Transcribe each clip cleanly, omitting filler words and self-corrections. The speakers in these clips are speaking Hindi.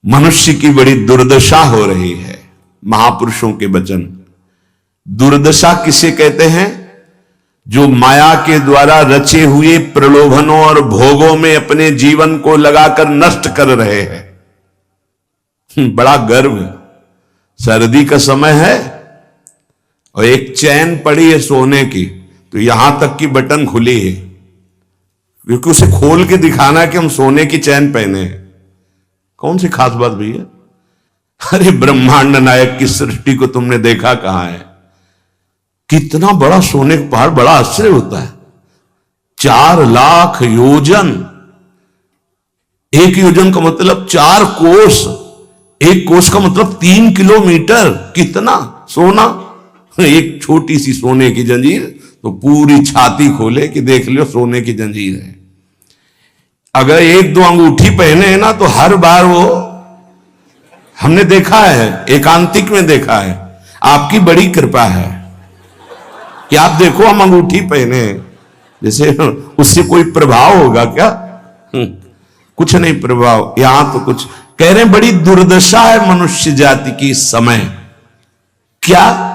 मनुष्य की बड़ी दुर्दशा हो रही है। महापुरुषों के वचन। दुर्दशा किसे कहते हैं? जो माया के द्वारा रचे हुए प्रलोभनों और भोगों में अपने जीवन को लगाकर नष्ट कर रहे हैं। बड़ा गर्व। सर्दी का समय है और एक चैन पड़ी है सोने की, तो यहां तक की बटन खुली है, क्योंकि उसे खोल के दिखाना है कि हम सोने की चैन पहने हैं। कौन सी खास बात भैया? अरे ब्रह्मांड नायक की सृष्टि को तुमने देखा कहां है? कितना बड़ा सोने का पहाड़, बड़ा आश्चर्य होता है। 4 लाख योजन। 1 योजन का मतलब 4 कोस। 1 कोस का मतलब 3 किलोमीटर। कितना सोना? एक छोटी सी सोने की जंजीर तो पूरी छाती खोले कि देख लो सोने की जंजीर है। अगर 1-2 अंगूठी पहने हैं ना, तो हर बार वो हमने देखा है, एकांतिक में देखा है। आपकी बड़ी कृपा है कि आप देखो हम अंगूठी पहने, जैसे उससे कोई प्रभाव होगा क्या? कुछ नहीं प्रभाव। यहां तो कुछ कह रहे हैं, बड़ी दुर्दशा है मनुष्य जाति की इस समय। क्या?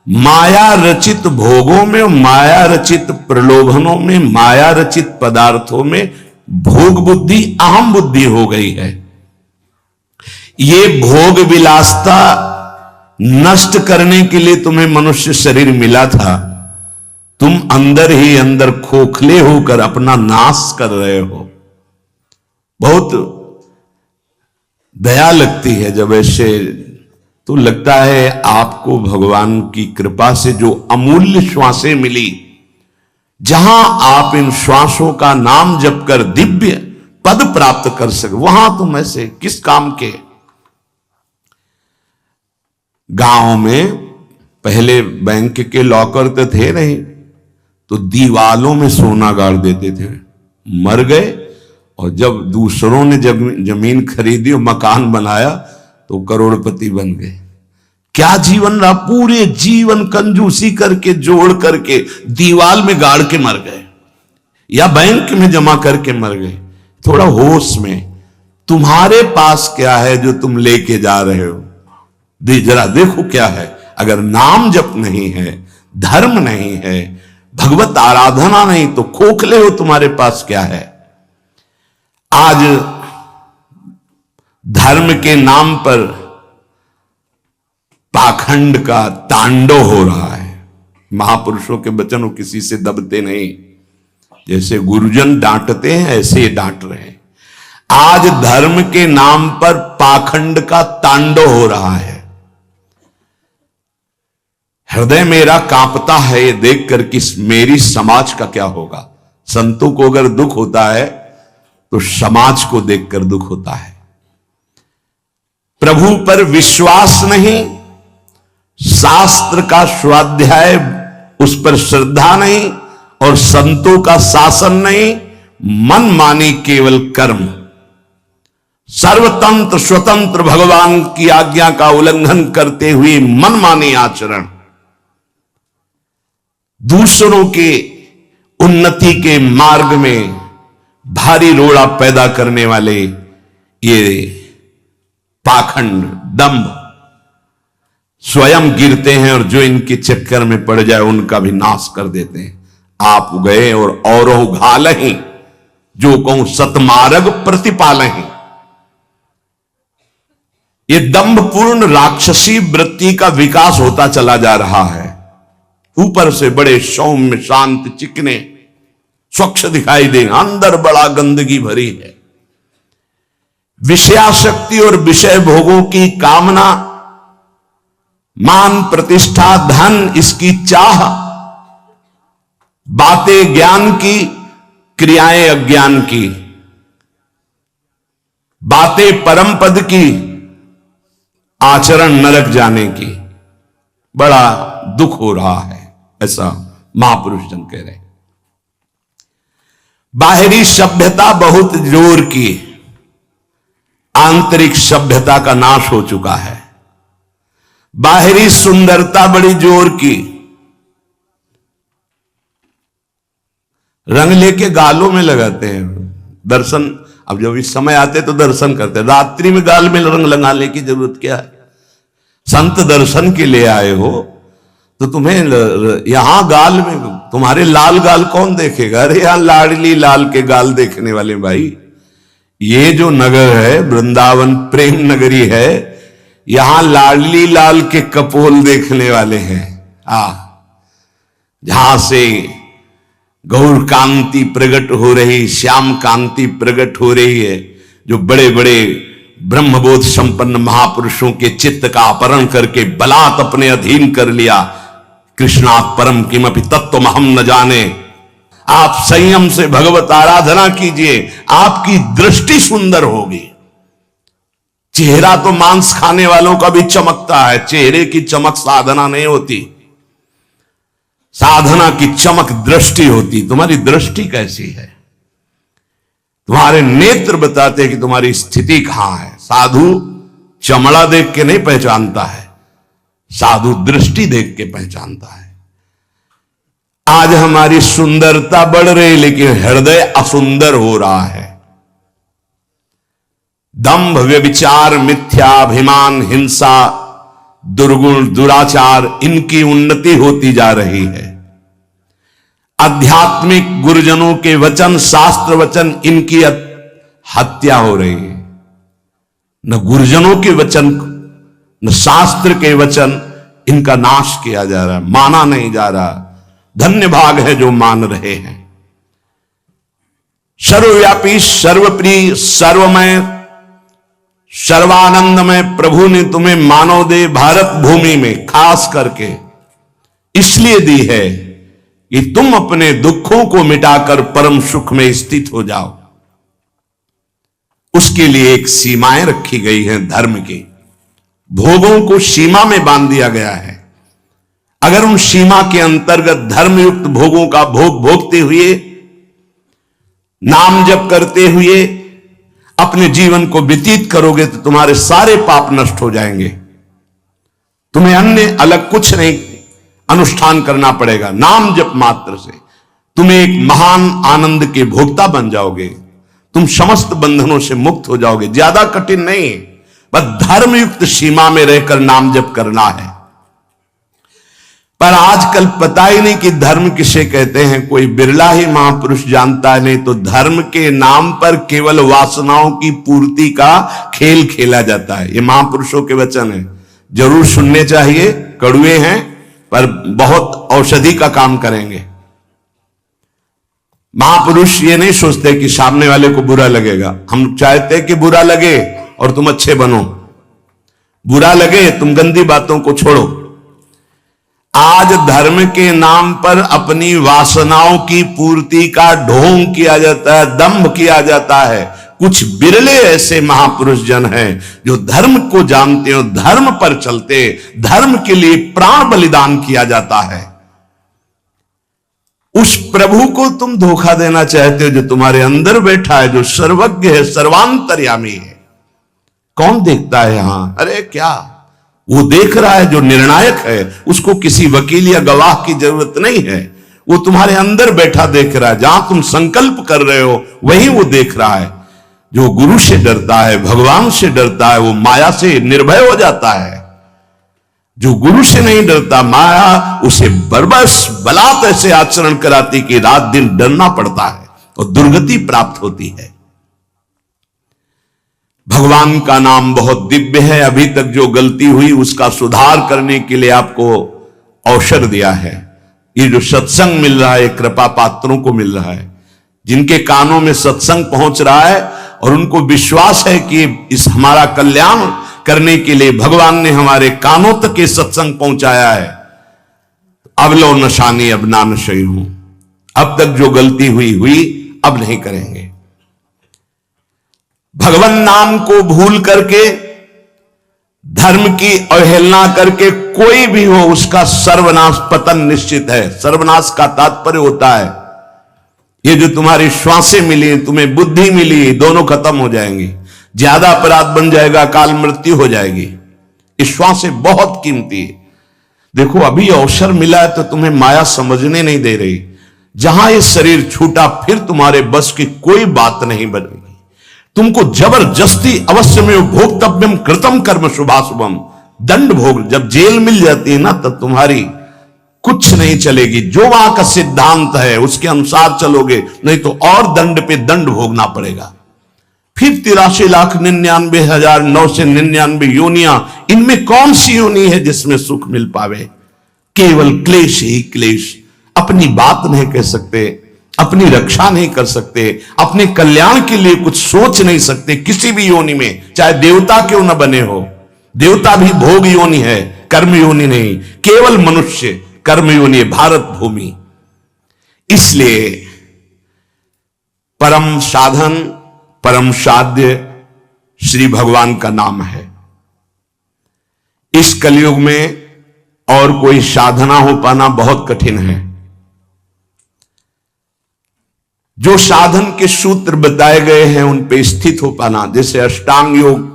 माया रचित भोगों में, माया रचित प्रलोभनों में, माया रचित पदार्थों में भोग बुद्धि, अहम बुद्धि हो गई है। ये भोग विलासता नष्ट करने के लिए तुम्हें मनुष्य शरीर मिला था। तुम अंदर ही अंदर खोखले होकर अपना नाश कर रहे हो। बहुत दया लगती है जब ऐसे, तो लगता है आपको भगवान की कृपा से जो अमूल्य श्वासें मिली, जहां आप इन श्वासों का नाम जप कर दिव्य पद प्राप्त कर सके, वहां तुम ऐसे किस काम के? गांव में पहले बैंक के लॉकर तो थे नहीं, तो दीवालों में सोना गाड़ देते थे। मर गए और जब दूसरों ने जमीन खरीदी और मकान बनाया तो करोड़पति बन गए। क्या जीवन रहा? पूरे जीवन कंजूसी करके जोड़ करके दीवाल में गाड़ के मर गए, या बैंक में जमा करके मर गए। थोड़ा होश में, तुम्हारे पास क्या है जो तुम लेके जा रहे हो? जरा देखो क्या है। अगर नाम जप नहीं है, धर्म नहीं है, भगवत आराधना नहीं, तो खोखले हो। तुम्हारे पास क्या है? आज धर्म के नाम पर पाखंड का तांडव हो रहा है। महापुरुषों के वचन वो किसी से दबते नहीं। जैसे गुरुजन डांटते हैं, ऐसे ही डांट रहे हैं। आज धर्म के नाम पर पाखंड का तांडव हो रहा है। हृदय मेरा कांपता है ये देखकर कि मेरी समाज का क्या होगा। संतों को अगर दुख होता है तो समाज को देखकर दुख होता है। प्रभु पर विश्वास नहीं, शास्त्र का स्वाध्याय उस पर श्रद्धा नहीं, और संतों का शासन नहीं, मनमानी केवल कर्म। सर्वतंत्र स्वतंत्र भगवान की आज्ञा का उल्लंघन करते हुए मनमानी आचरण, दूसरों के उन्नति के मार्ग में भारी रोड़ा पैदा करने वाले ये पाखंड, दंभ, स्वयं गिरते हैं और जो इनके चक्कर में पड़ जाए उनका भी नाश कर देते हैं। आप गए और औरों घालहि, जो कहूं सतमार्ग प्रतिपालहि। ये दंभपूर्ण राक्षसी वृत्ति का विकास होता चला जा रहा है। ऊपर से बड़े सौम्य शांत चिकने स्वच्छ दिखाई देंगे, अंदर बड़ा गंदगी भरी है। विषयाशक्ति और विषय भोगों की कामना, मान प्रतिष्ठा धन, इसकी चाह, बातें ज्ञान की, क्रियाएं अज्ञान की, बातें परम पद की, आचरण नरक जाने की। बड़ा दुख हो रहा है, ऐसा महापुरुष जन कह रहे हैं। बाहरी सभ्यता बहुत जोर की, आंतरिक सभ्यता का नाश हो चुका है। बाहरी सुंदरता बड़ी जोर की, रंग लेके गालों में लगाते हैं। दर्शन अब जब इस समय आते तो दर्शन करते, रात्रि में गाल में रंग लगाने की जरूरत क्या है? संत दर्शन के लिए आए हो तो तुम्हें यहां गाल में, तुम्हारे लाल गाल कौन देखेगा? अरे यहां लाडली लाल के गाल देखने वाले भाई, ये जो नगर है वृंदावन प्रेम नगरी है, यहां लाडली लाल के कपोल देखने वाले हैं। जहां से गौर कांति प्रकट हो रही, श्याम कांति प्रकट हो रही है, जो बड़े बड़े ब्रह्मबोध संपन्न महापुरुषों के चित्त का अपहरण करके बलात् अपने अधीन कर लिया। कृष्णात् परम किमपि तत्त्वम हम न जाने। आप संयम से भगवत आराधना कीजिए, आपकी दृष्टि सुंदर होगी। चेहरा तो मांस खाने वालों का भी चमकता है, चेहरे की चमक साधना नहीं होती, साधना की चमक दृष्टि होती। तुम्हारी दृष्टि कैसी है? तुम्हारे नेत्र बताते हैं कि तुम्हारी स्थिति कहां है। साधु चमड़ा देख के नहीं पहचानता है, साधु दृष्टि देख के पहचानता है। आज हमारी सुंदरता बढ़ रही लेकिन हृदय असुंदर हो रहा है। दंभ व्यभिचार मिथ्याभिमान हिंसा दुर्गुण दुराचार, इनकी उन्नति होती जा रही है। आध्यात्मिक गुरुजनों के वचन शास्त्र वचन, इनकी हत्या हो रही है। न गुरुजनों के वचन न शास्त्र के वचन, इनका नाश किया जा रहा है, माना नहीं जा रहा। धन्य भाग है जो मान रहे हैं। सर्वव्यापी सर्वप्रिय सर्वमय सर्वानंदमय प्रभु ने तुम्हें मानव देह भारत भूमि में खास करके इसलिए दी है कि तुम अपने दुखों को मिटाकर परम सुख में स्थित हो जाओ। उसके लिए एक सीमाएं रखी गई हैं धर्म की, भोगों को सीमा में बांध दिया गया है। अगर उन सीमा के अंतर्गत धर्मयुक्त भोगों का भोग भोगते हुए, नाम जप करते हुए अपने जीवन को व्यतीत करोगे तो तुम्हारे सारे पाप नष्ट हो जाएंगे। तुम्हें अन्य अलग कुछ नहीं अनुष्ठान करना पड़ेगा। नाम जप मात्र से तुम्हें एक महान आनंद के भोक्ता बन जाओगे। तुम समस्त बंधनों से मुक्त हो जाओगे। ज्यादा कठिन नहीं, बस धर्मयुक्त सीमा में रहकर नाम जप करना है। पर आजकल पता ही नहीं कि धर्म किसे कहते हैं, कोई बिरला ही महापुरुष जानता है। नहीं तो धर्म के नाम पर केवल वासनाओं की पूर्ति का खेल खेला जाता है। ये महापुरुषों के वचन है, जरूर सुनने चाहिए। कड़वे हैं पर बहुत औषधि का काम करेंगे। महापुरुष ये नहीं सोचते कि सामने वाले को बुरा लगेगा। हम चाहते कि बुरा लगे और तुम अच्छे बनो, बुरा लगे तुम गंदी बातों को छोड़ो। आज धर्म के नाम पर अपनी वासनाओं की पूर्ति का ढोंग किया जाता है, दंभ किया जाता है। कुछ बिरले ऐसे महापुरुष जन हैं जो धर्म को जानते हो, धर्म पर चलते, धर्म के लिए प्राण बलिदान किया जाता है। उस प्रभु को तुम धोखा देना चाहते हो जो तुम्हारे अंदर बैठा है, जो सर्वज्ञ है, सर्वांतर्यामी है। कौन देखता है यहां? अरे क्या वो देख रहा है जो निर्णायक है। उसको किसी वकील या गवाह की जरूरत नहीं है, वो तुम्हारे अंदर बैठा देख रहा है। जहां तुम संकल्प कर रहे हो वहीं वो देख रहा है। जो गुरु से डरता है, भगवान से डरता है, वो माया से निर्भय हो जाता है। जो गुरु से नहीं डरता, माया उसे बरबस बलात् ऐसे आचरण कराती कि रात दिन डरना पड़ता है और दुर्गति प्राप्त होती है। भगवान का नाम बहुत दिव्य है। अभी तक जो गलती हुई उसका सुधार करने के लिए आपको अवसर दिया है। ये जो सत्संग मिल रहा है कृपा पात्रों को मिल रहा है, जिनके कानों में सत्संग पहुंच रहा है और उनको विश्वास है कि इस हमारा कल्याण करने के लिए भगवान ने हमारे कानों तक ये सत्संग पहुंचाया है। अब लो नशानी अब ना नशई हूं। अब तक जो गलती हुई अब नहीं करेंगे। भगवान नाम को भूल करके, धर्म की अवहेलना करके कोई भी हो उसका सर्वनाश पतन निश्चित है। सर्वनाश का तात्पर्य होता है ये जो तुम्हारी श्वासें मिली, तुम्हें बुद्धि मिली, दोनों खत्म हो जाएंगी। ज्यादा अपराध बन जाएगा, काल मृत्यु हो जाएगी। ये श्वासें बहुत कीमती है। देखो अभी अवसर मिला है तो तुम्हें माया समझने नहीं दे रही। जहां ये शरीर छूटा फिर तुम्हारे बस की कोई बात नहीं बनेगी। तुमको जबरदस्ती अवश्य में भोक्तव्यम कृतम कर्म शुभाशुभम, दंड भोग, जब जेल मिल जाती है ना तब तुम्हारी कुछ नहीं चलेगी। जो वहां का सिद्धांत है उसके अनुसार चलोगे, नहीं तो और दंड पे दंड भोगना पड़ेगा। फिर 83,99,999 योनियां, इनमें कौन सी योनि है जिसमें सुख मिल पावे? केवल क्लेश ही क्लेश। अपनी बात नहीं कह सकते, अपनी रक्षा नहीं कर सकते, अपने कल्याण के लिए कुछ सोच नहीं सकते किसी भी योनि में, चाहे देवता क्यों न बने हो। देवता भी भोग योनि है, कर्म योनि नहीं। केवल मनुष्य कर्म योनि, भारत भूमि। इसलिए परम साधन, परम साध्य श्री भगवान का नाम है। इस कलयुग में और कोई साधना हो पाना बहुत कठिन है। जो साधन के सूत्र बताए गए हैं उन पे स्थित हो पाना, जैसे अष्टांग योग,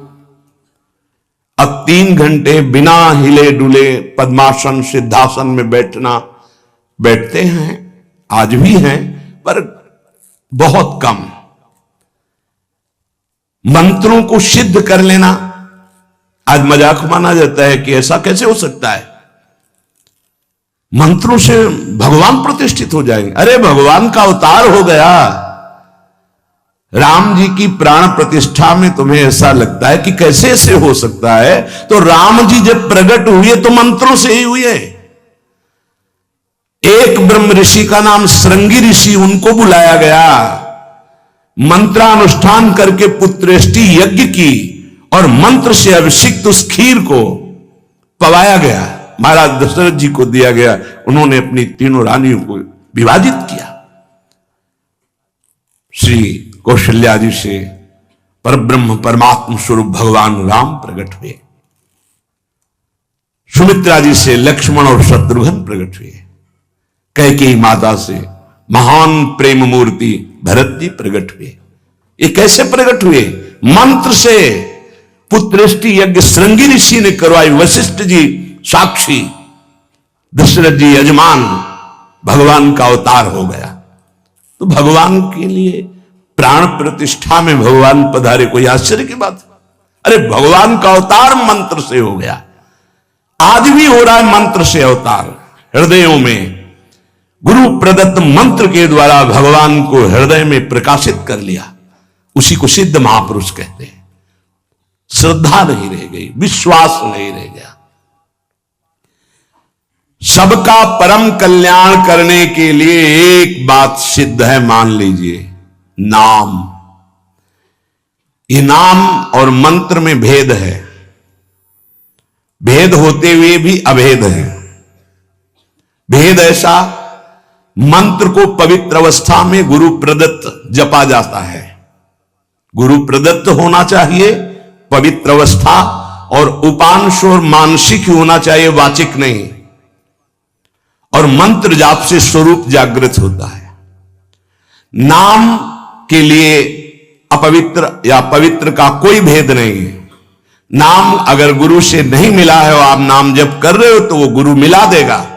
अब 3 घंटे बिना हिले डुले पद्मासन सिद्धासन में बैठते हैं, आज भी हैं, पर बहुत कम। मंत्रों को सिद्ध कर लेना आज मजाक माना जाता है कि ऐसा कैसे हो सकता है, मंत्रों से भगवान प्रतिष्ठित हो जाएंगे। अरे भगवान का अवतार हो गया। राम जी की प्राण प्रतिष्ठा में तुम्हें ऐसा लगता है कि कैसे ऐसे हो सकता है? तो राम जी जब प्रकट हुए तो मंत्रों से ही हुए। एक ब्रह्म ऋषि का नाम श्रृंगी ऋषि, उनको बुलाया गया, मंत्रानुष्ठान करके पुत्रेष्टि यज्ञ की और मंत्र से अभिषिक्त उस खीर को पवाया गया, महाराज दशरथ जी को दिया गया। उन्होंने अपनी 3 रानियों को विभाजित किया। श्री कौशल्या जी से परब्रह्म परमात्मा स्वरूप भगवान राम प्रकट हुए, सुमित्रा जी से लक्ष्मण और शत्रुघ्न प्रकट हुए, कैकेयी माता से महान प्रेम मूर्ति भरत जी प्रकट हुए। ये कैसे प्रकट हुए? मंत्र से। पुत्रेष्टि यज्ञ श्रृंगी ऋषि ने करवाई, वशिष्ठ जी साक्षी, दशरथ जी यजमान, भगवान का अवतार हो गया। तो भगवान के लिए प्राण प्रतिष्ठा में भगवान पधारे, कोई आश्चर्य की बात? अरे भगवान का अवतार मंत्र से हो गया। आज भी हो रहा है मंत्र से अवतार। हृदयों में गुरु प्रदत्त मंत्र के द्वारा भगवान को हृदय में प्रकाशित कर लिया, उसी को सिद्ध महापुरुष कहते हैं। श्रद्धा नहीं रह गई, विश्वास नहीं रह गया। सबका परम कल्याण करने के लिए एक बात सिद्ध है, मान लीजिए, नाम। ये नाम और मंत्र में भेद है, भेद होते हुए भी अभेद है। भेद ऐसा, मंत्र को पवित्र अवस्था में गुरु प्रदत्त जपा जाता है, गुरु प्रदत्त होना चाहिए, पवित्र अवस्था, और उपांश और मानसिक होना चाहिए, वाचिक नहीं। और मंत्र जाप से स्वरूप जागृत होता है। नाम के लिए अपवित्र या पवित्र का कोई भेद नहीं है। नाम अगर गुरु से नहीं मिला है और आप नाम जप कर रहे हो तो वो गुरु मिला देगा।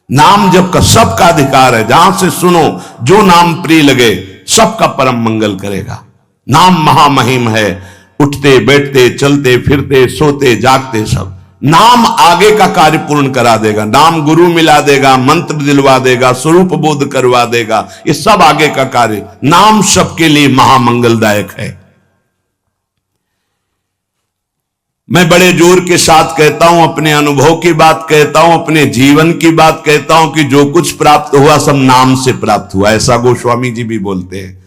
नाम जप का सबका अधिकार है, जहां से सुनो, जो नाम प्रिय लगे, सबका परम मंगल करेगा। नाम महामहिम है, उठते बैठते चलते फिरते सोते जागते सब नाम आगे का कार्य पूर्ण करा देगा। नाम गुरु मिला देगा, मंत्र दिलवा देगा, स्वरूप बोध करवा देगा, ये सब आगे का कार्य। नाम सबके लिए महामंगलदायक है। मैं बड़े जोर के साथ कहता हूं, अपने अनुभव की बात कहता हूं, अपने जीवन की बात कहता हूं कि जो कुछ प्राप्त हुआ सब नाम से प्राप्त हुआ, ऐसा गोस्वामी जी भी बोलते हैं।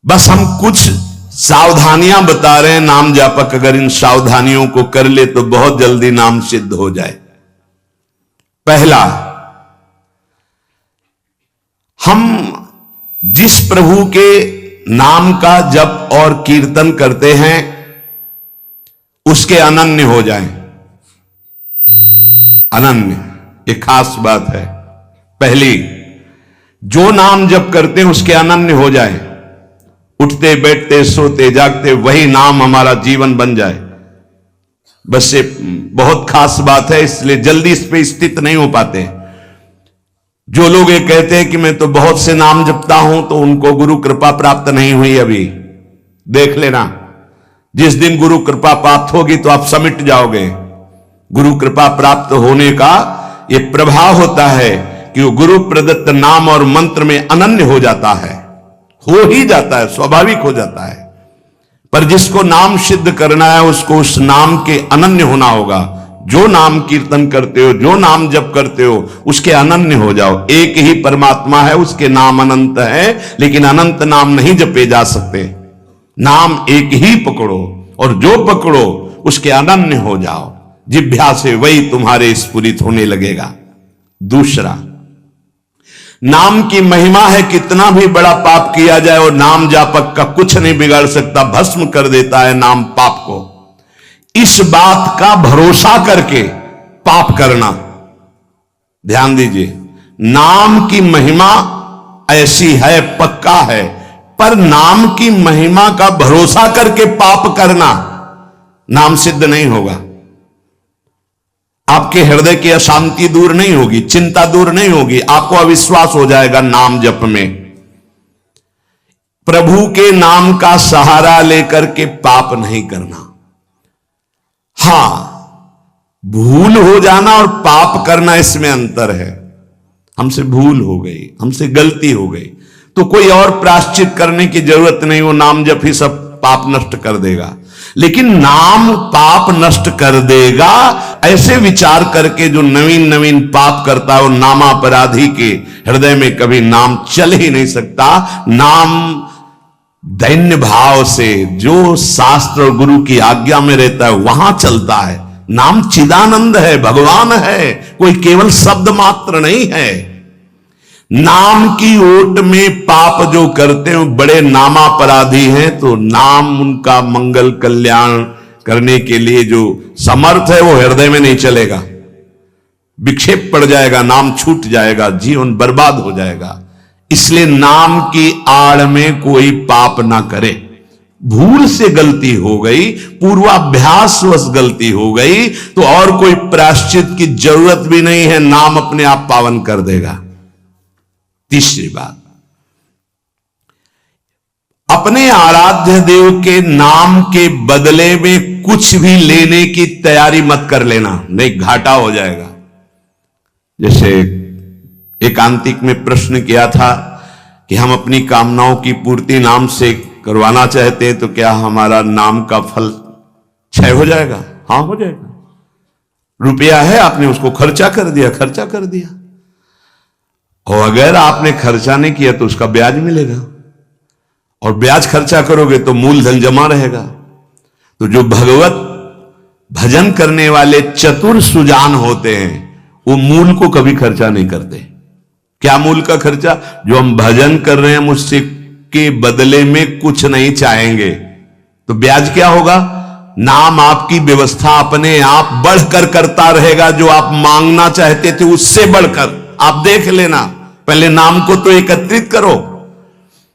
बस हम कुछ सावधानियां बता रहे हैं। नाम जापक अगर इन सावधानियों को कर ले तो बहुत जल्दी नाम सिद्ध हो जाए। पहला, हम जिस प्रभु के नाम का जप और कीर्तन करते हैं उसके अनन्य हो जाएं। अनन्य एक खास बात है। पहली, जो नाम जप करते हैं उसके अनन्य हो जाएं, उठते बैठते सोते जागते वही नाम हमारा जीवन बन जाए। बस ये बहुत खास बात है, इसलिए जल्दी इस पे स्थित नहीं हो पाते। जो लोग ये कहते हैं कि मैं तो बहुत से नाम जपता हूं, तो उनको गुरु कृपा प्राप्त नहीं हुई अभी। देख लेना, जिस दिन गुरु कृपा प्राप्त होगी तो आप समिट जाओगे। गुरु कृपा प्राप्त होने का ये प्रभाव होता है कि वो गुरु प्रदत्त नाम और मंत्र में अनन्य हो जाता है, हो ही जाता है, स्वाभाविक हो जाता है। पर जिसको नाम सिद्ध करना है उसको उस नाम के अनन्य होना होगा। जो नाम कीर्तन करते हो, जो नाम जप करते हो, उसके अनन्य हो जाओ। एक ही परमात्मा है, उसके नाम अनंत है, लेकिन अनंत नाम नहीं जपे जा सकते। नाम एक ही पकड़ो और जो पकड़ो उसके अनन्य हो जाओ। जिह्वा से वही तुम्हारे स्फुरित होने लगेगा। दूसरा, नाम की महिमा है। कितना भी बड़ा पाप किया जाए और नाम जापक का कुछ नहीं बिगाड़ सकता, भस्म कर देता है नाम पाप को। इस बात का भरोसा करके पाप करना, ध्यान दीजिए, नाम की महिमा ऐसी है, पक्का है, पर नाम की महिमा का भरोसा करके पाप करना, नाम सिद्ध नहीं होगा। आपके हृदय की अशांति दूर नहीं होगी, चिंता दूर नहीं होगी, आपको अविश्वास हो जाएगा नाम जप में। प्रभु के नाम का सहारा लेकर के पाप नहीं करना। हां, भूल हो जाना और पाप करना, इसमें अंतर है। हमसे भूल हो गई, हमसे गलती हो गई, तो कोई और प्रायश्चित करने की जरूरत नहीं, वो नाम जप ही सब पाप नष्ट कर देगा। लेकिन नाम पाप नष्ट कर देगा, ऐसे विचार करके जो नवीन नवीन पाप करता है, वो नामापराधी के हृदय में कभी नाम चल ही नहीं सकता। नाम दैन्य भाव से जो शास्त्र और गुरु की आज्ञा में रहता है वहां चलता है। नाम चिदानंद है, भगवान है, कोई केवल शब्द मात्र नहीं है। नाम की ओट में पाप जो करते हैं बड़े नामापराधी हैं, तो नाम उनका मंगल कल्याण करने के लिए जो समर्थ है वो हृदय में नहीं चलेगा, विक्षेप पड़ जाएगा, नाम छूट जाएगा, जीवन बर्बाद हो जाएगा। इसलिए नाम की आड़ में कोई पाप ना करे। भूल से गलती हो गई, पूर्वाभ्यासवश गलती हो गई, तो और कोई प्रायश्चित की जरूरत भी नहीं है, नाम अपने आप पावन कर देगा। तीसरी बात, अपने आराध्य देव के नाम के बदले में कुछ भी लेने की तैयारी मत कर लेना, नहीं घाटा हो जाएगा। जैसे एकांतिक में प्रश्न किया था कि हम अपनी कामनाओं की पूर्ति नाम से करवाना चाहते हैं, तो क्या हमारा नाम का फल क्षय हो जाएगा? हां, हो जाएगा। रुपया है, आपने उसको खर्चा कर दिया, और अगर आपने खर्चा नहीं किया तो उसका ब्याज मिलेगा, और ब्याज खर्चा करोगे तो मूलधन जमा रहेगा। तो जो भगवत भजन करने वाले चतुर सुजान होते हैं, वो मूल को कभी खर्चा नहीं करते। क्या मूल का खर्चा? जो हम भजन कर रहे हैं मुझसे के बदले में कुछ नहीं चाहेंगे, तो ब्याज क्या होगा? नाम आपकी व्यवस्था अपने आप बढ़कर करता रहेगा, जो आप मांगना चाहते थे उससे बढ़कर। आप देख लेना, पहले नाम को तो एकत्रित करो।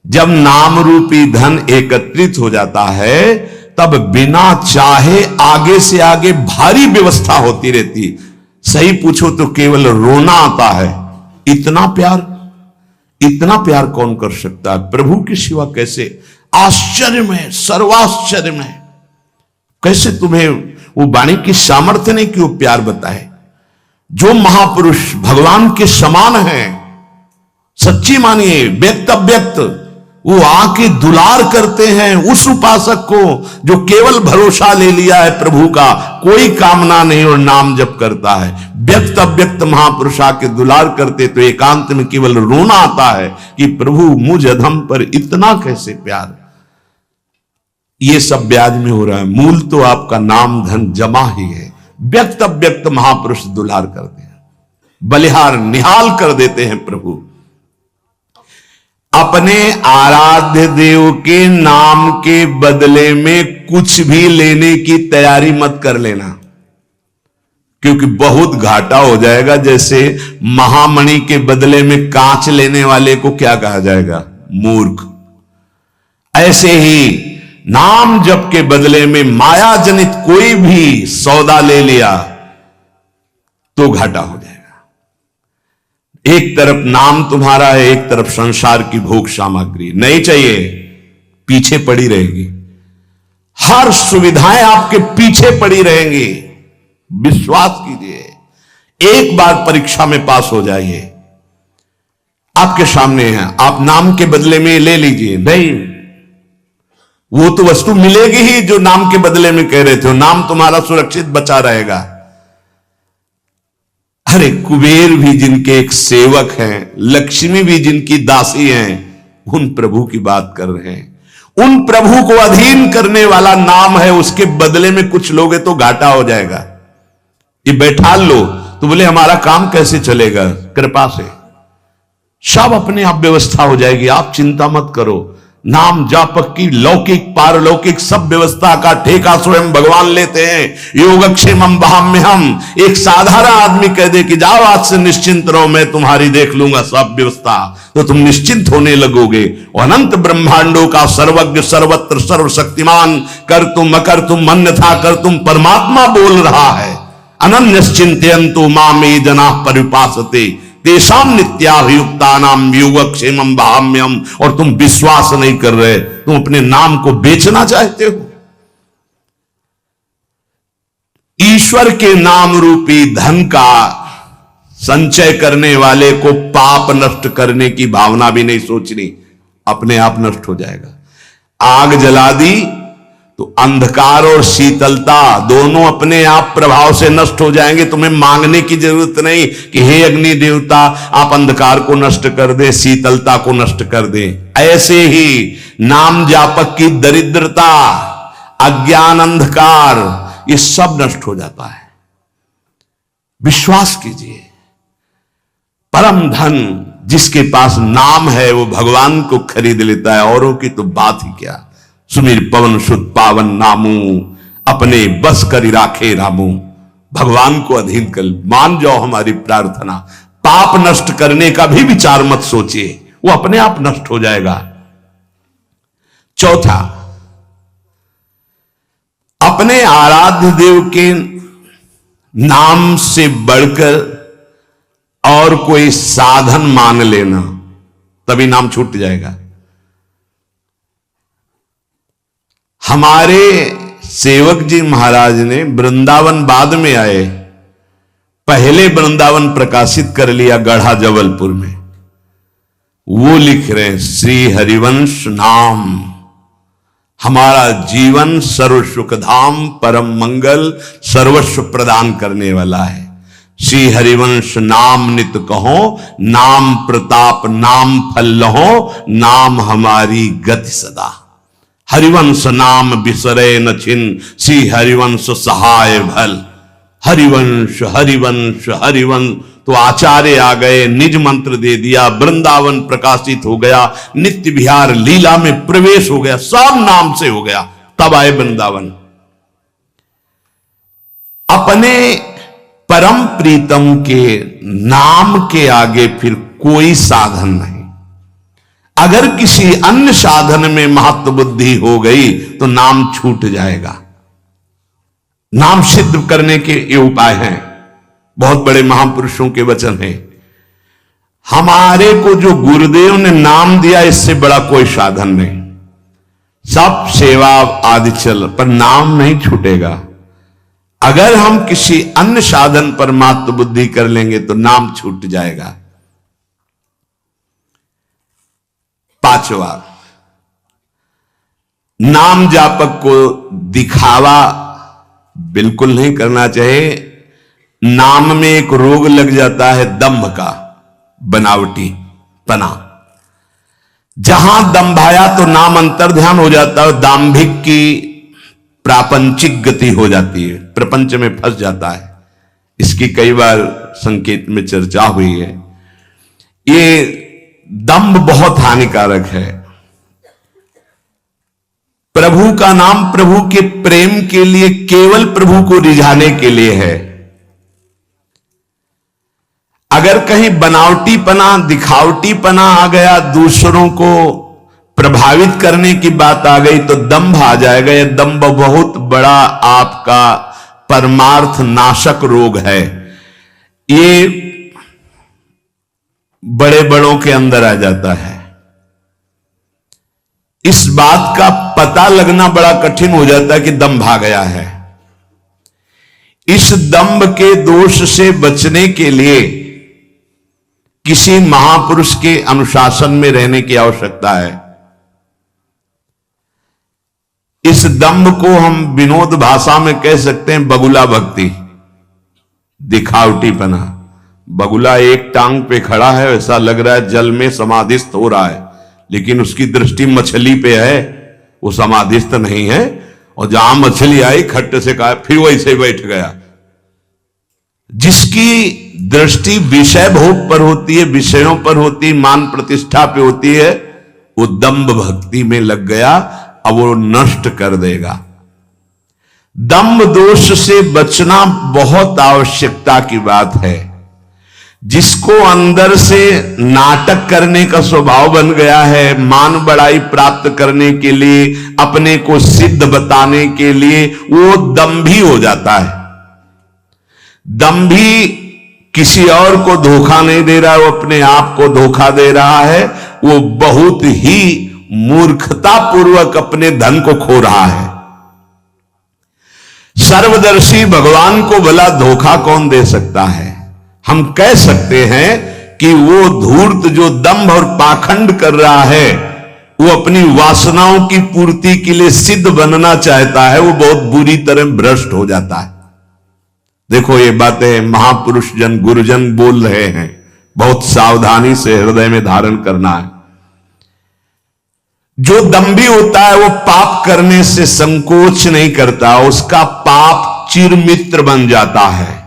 जब नाम रूपी धन एकत्रित हो जाता है, तब बिना चाहे आगे से आगे भारी व्यवस्था होती रहती। सही पूछो तो केवल रोना आता है। इतना प्यार कौन कर सकता है प्रभु के सिवा? कैसे? आश्चर्य में, सर्वाश्चर्य में, कैसे तुम्हें वो वाणी की सामर्थ्य नहीं कि वो प्यार बताए। जो महापुरुष भगवान के समान है, सच्ची मानिए, व्यक्त अव्यक्त, वो आके दुलार करते हैं उस उपासक को जो केवल भरोसा ले लिया है प्रभु का, कोई कामना नहीं और नाम जप करता है। व्यक्त अव्यक्त महापुरुष आके दुलार करते तो एकांत में केवल रोना आता है कि प्रभु मुझ अधम पर इतना कैसे प्यार। ये सब ब्याज में हो रहा है, मूल तो आपका नाम धन जमा ही है। व्यक्त अव्यक्त महापुरुष दुलार करते हैं, बलिहार निहाल कर देते हैं प्रभु। अपने आराध्य देव के नाम के बदले में कुछ भी लेने की तैयारी मत कर लेना, क्योंकि बहुत घाटा हो जाएगा। जैसे महामणि के बदले में कांच लेने वाले को क्या कहा जाएगा? मूर्ख। ऐसे ही नाम जप के बदले में माया जनित कोई भी सौदा ले लिया तो घाटा हो जाएगा। एक तरफ नाम तुम्हारा है, एक तरफ संसार की भोग सामग्री नहीं चाहिए, पीछे पड़ी रहेगी। हर सुविधाएं आपके पीछे पड़ी रहेंगी। विश्वास कीजिए, एक बार परीक्षा में पास हो जाइए, आपके सामने है, आप नाम के बदले में ले लीजिए। नहीं, वो तो वस्तु मिलेगी ही जो नाम के बदले में कह रहे थे। नाम तुम्हारा सुरक्षित बचा रहेगा। अरे कुबेर भी जिनके एक सेवक हैं, लक्ष्मी भी जिनकी दासी हैं, उन प्रभु की बात कर रहे हैं। उन प्रभु को अधीन करने वाला नाम है, उसके बदले में कुछ लोगे तो घाटा हो जाएगा। ये बैठा लो तो बोले हमारा काम कैसे चलेगा, कृपा से सब अपने आप व्यवस्था हो जाएगी, आप चिंता मत करो। नाम जापक की लौकिक पारलौकिक सब व्यवस्था का ठेका स्वयं भगवान लेते हैं। योगक्षेमम वहाम्यहम। एक साधारण आदमी कह दे कि जाओ आज से निश्चिंत रहो, मैं तुम्हारी देख लूंगा सब व्यवस्था, तो तुम निश्चिंत होने लगोगे। अनंत ब्रह्मांडों का सर्वज्ञ सर्वत्र सर्वशक्तिमान कर तुम अकर तुम अन्यथा कर तुम परमात्मा बोल रहा है। अनन्यश्चिंतयन्तु मामे जनाः परिपासते तेषां नित्याभियुक्तानां योगक्षेमं वहाम्यहम्। और तुम विश्वास नहीं कर रहे, तुम अपने नाम को बेचना चाहते हो। ईश्वर के नाम रूपी धन का संचय करने वाले को पाप नष्ट करने की भावना भी नहीं सोचनी, अपने आप नष्ट हो जाएगा। आग जला दी तो अंधकार और शीतलता दोनों अपने आप प्रभाव से नष्ट हो जाएंगे। तुम्हें मांगने की जरूरत नहीं कि हे अग्नि देवता आप अंधकार को नष्ट कर दे, शीतलता को नष्ट कर दे। ऐसे ही नाम जापक की दरिद्रता, अज्ञान, अंधकार, ये सब नष्ट हो जाता है। विश्वास कीजिए, परम धन जिसके पास नाम है वो भगवान को खरीद लेता है, औरों की तो बात ही क्या। सुमीर पवन सुत पावन नामू अपने बस करी राखे रामू। भगवान को अधीन कर मान जाओ हमारी प्रार्थना। पाप नष्ट करने का भी विचार मत सोचिए, वो अपने आप नष्ट हो जाएगा। चौथा, अपने आराध्य देव के नाम से बढ़कर और कोई साधन मान लेना, तभी नाम छूट जाएगा। हमारे सेवक जी महाराज ने वृंदावन बाद में आए, पहले वृंदावन प्रकाशित कर लिया गढ़ा जबलपुर में। वो लिख रहे हैं श्री हरिवंश नाम हमारा जीवन सर्व सुखधाम परम मंगल सर्वस्व प्रदान करने वाला है। श्री हरिवंश नाम नित कहो, नाम प्रताप नाम फल लहो, नाम हमारी गति सदा। हरिवंश नाम बिसरे न छिन, श्री हरिवंश सहाय भल। हरिवंश हरिवंश हरिवंश। तो आचार्य आ गए, निज मंत्र दे दिया, वृंदावन प्रकाशित हो गया, नित्य विहार लीला में प्रवेश हो गया, सब नाम से हो गया। तब आए वृंदावन। अपने परम प्रीतम के नाम के आगे फिर कोई साधन नहीं। अगर किसी अन्य साधन में महत्व बुद्धि हो गई तो नाम छूट जाएगा। नाम सिद्ध करने के ये उपाय हैं, बहुत बड़े महापुरुषों के वचन हैं। हमारे को जो गुरुदेव ने नाम दिया, इससे बड़ा कोई साधन नहीं। सब सेवा आदि चल, पर नाम नहीं छूटेगा। अगर हम किसी अन्य साधन पर महत्व बुद्धि कर लेंगे तो नाम छूट जाएगा। पांचवा, नाम जापक को दिखावा बिल्कुल नहीं करना चाहिए। नाम में एक रोग लग जाता है दंभ का, बनावटी पना। जहां दंभाया तो नाम अंतर्ध्यान हो जाता है, दाम्भिक की प्रापंचिक गति हो जाती है, प्रपंच में फंस जाता है। इसकी कई बार संकेत में चर्चा हुई है। ये दंभ बहुत हानिकारक है। प्रभु का नाम प्रभु के प्रेम के लिए, केवल प्रभु को रिझाने के लिए है। अगर कहीं बनावटीपना दिखावटीपना आ गया, दूसरों को प्रभावित करने की बात आ गई तो दंभ आ जाएगा। यह दंभ बहुत बड़ा आपका परमार्थ नाशक रोग है। ये बड़े बड़ों के अंदर आ जाता है। इस बात का पता लगना बड़ा कठिन हो जाता है कि दंभ आ गया है। इस दंभ के दोष से बचने के लिए किसी महापुरुष के अनुशासन में रहने की आवश्यकता है। इस दंभ को हम विनोद भाषा में कह सकते हैं बगुला भक्ति, दिखावटीपना। बगुला एक टांग पे खड़ा है, ऐसा लग रहा है जल में समाधिस्थ हो रहा है, लेकिन उसकी दृष्टि मछली पे है, वो समाधिस्थ नहीं है। और जहां मछली आई खट्ट से कहा फिर वैसे बैठ गया। जिसकी दृष्टि विषय भोग पर होती है, विषयों पर होती है, मान प्रतिष्ठा पे होती है, वो दंभ भक्ति में लग गया, अब वो नष्ट कर देगा। दंभ दोष से बचना बहुत आवश्यकता की बात है। जिसको अंदर से नाटक करने का स्वभाव बन गया है, मान बड़ाई प्राप्त करने के लिए, अपने को सिद्ध बताने के लिए, वो दंभी हो जाता है। दंभी किसी और को धोखा नहीं दे रहा है, वो अपने आप को धोखा दे रहा है। वो बहुत ही मूर्खतापूर्वक अपने धन को खो रहा है। सर्वदर्शी भगवान को भला धोखा कौन दे सकता है? हम कह सकते हैं कि वो धूर्त जो दंभ और पाखंड कर रहा है, वो अपनी वासनाओं की पूर्ति के लिए सिद्ध बनना चाहता है, वो बहुत बुरी तरह भ्रष्ट हो जाता है। देखो ये बातें महापुरुष जन गुरुजन बोल रहे हैं, बहुत सावधानी से हृदय में धारण करना है। जो दंभी होता है वो पाप करने से संकोच नहीं करता, उसका पाप चिरमित्र बन जाता है,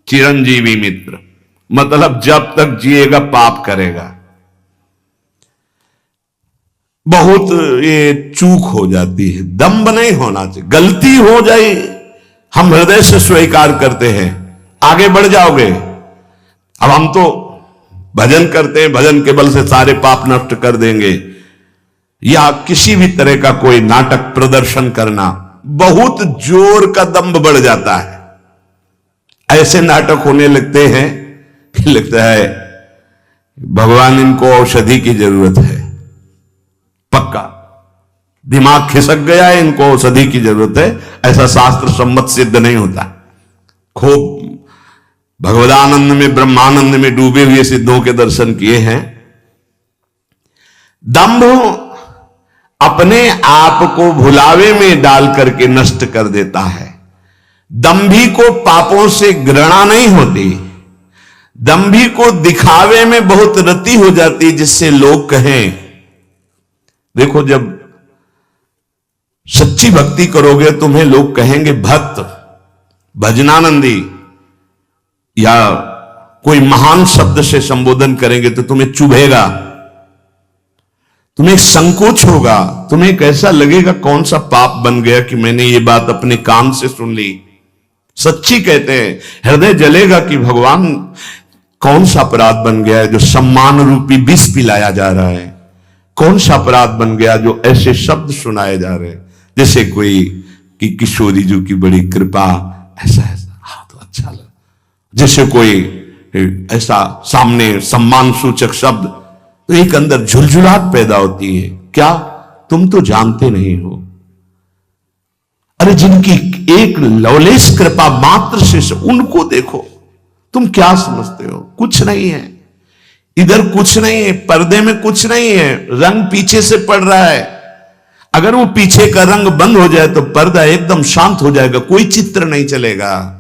चिरंजीवी मित्र। मतलब जब तक जिएगा पाप करेगा। बहुत ये चूक हो जाती है, दंभ नहीं होना चाहिए। गलती हो जाए हम हृदय से स्वीकार करते हैं, आगे बढ़ जाओगे। अब हम तो भजन करते हैं, भजन के बल से सारे पाप नष्ट कर देंगे, या किसी भी तरह का कोई नाटक प्रदर्शन करना, बहुत जोर का दंभ बढ़ जाता है। ऐसे नाटक होने लगते हैं कि लगता है भगवान इनको औषधि की जरूरत है, पक्का दिमाग खिसक गया है, इनको औषधि की जरूरत है। ऐसा शास्त्र सम्मत सिद्ध नहीं होता। खूब भगवदानंद में, ब्रह्मानंद में डूबे हुए सिद्धों के दर्शन किए हैं। दंभ अपने आप को भुलावे में डाल करके नष्ट कर देता है। दंभी को पापों से घृणा नहीं होती, दंभी को दिखावे में बहुत रति हो जाती, जिससे लोग कहें। देखो जब सच्ची भक्ति करोगे तुम्हें लोग कहेंगे भक्त, भजनानंदी, या कोई महान शब्द से संबोधन करेंगे तो तुम्हें चुभेगा, तुम्हें एक संकोच होगा, तुम्हें एक ऐसा लगेगा कौन सा पाप बन गया कि मैंने ये बात अपने कान से सुन ली। सच्ची कहते हैं, हृदय जलेगा कि भगवान कौन सा अपराध बन गया है जो सम्मान रूपी विष पिलाया जा रहा है, कौन सा अपराध बन गया जो ऐसे शब्द सुनाए जा रहे हैं। जैसे कोई कि किशोरी जी की बड़ी कृपा, ऐसा ऐसा, हाँ तो अच्छा लगा। जैसे कोई ऐसा सामने सम्मान सूचक शब्द, तो एक अंदर झुलझुलाहट पैदा होती है। क्या तुम तो जानते नहीं हो? अरे जिनकी एक लवलेश कृपा मात्र से उनको देखो, तुम क्या समझते हो? कुछ नहीं है इधर, कुछ नहीं है, पर्दे में कुछ नहीं है, रंग पीछे से पड़ रहा है। अगर वो पीछे का रंग बंद हो जाए तो पर्दा एकदम शांत हो जाएगा, कोई चित्र नहीं चलेगा।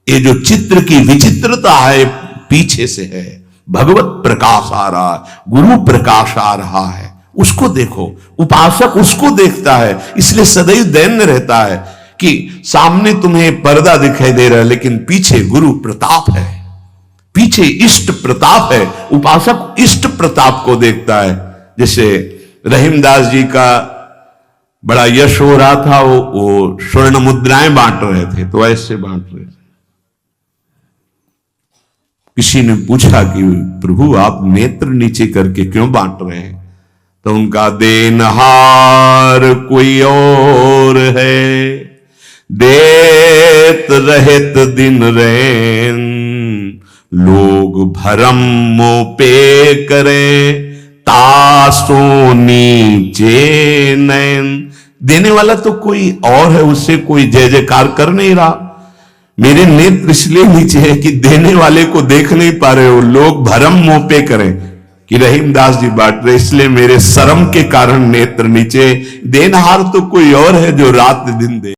ये जो चित्र की विचित्रता है पीछे से है। भगवत प्रकाश आ रहा है, गुरु प्रकाश आ रहा है, उसको देखो। उपासक उसको देखता है, इसलिए सदैव दैन्य रहता है कि सामने तुम्हें पर्दा दिखाई दे रहा है लेकिन पीछे गुरु प्रताप है, पीछे इष्ट प्रताप है। उपासक इष्ट प्रताप को देखता है। जैसे रहीमदास जी का बड़ा यश हो रहा था, वो स्वर्ण मुद्राएं बांट रहे थे, तो ऐसे बांट रहे थे। किसी ने पूछा कि प्रभु आप नेत्र नीचे करके क्यों बांट रहे हैं? तो उनका देनहार कोई और है, देत रहित दिन रैन, लोग भरम मोह पे करे, तासो नीचे नयन। देने वाला तो कोई और है, उससे कोई जय जयकार कर नहीं रहा। मेरे नेत्र इसलिए नीचे है कि देने वाले को देख नहीं पा रहे हो। लोग भरम मोह पे करें कि रहीमदास जी बांट रहे, इसलिए मेरे शर्म के कारण नेत्र नीचे। देनहार तो कोई और है जो रात दिन दे।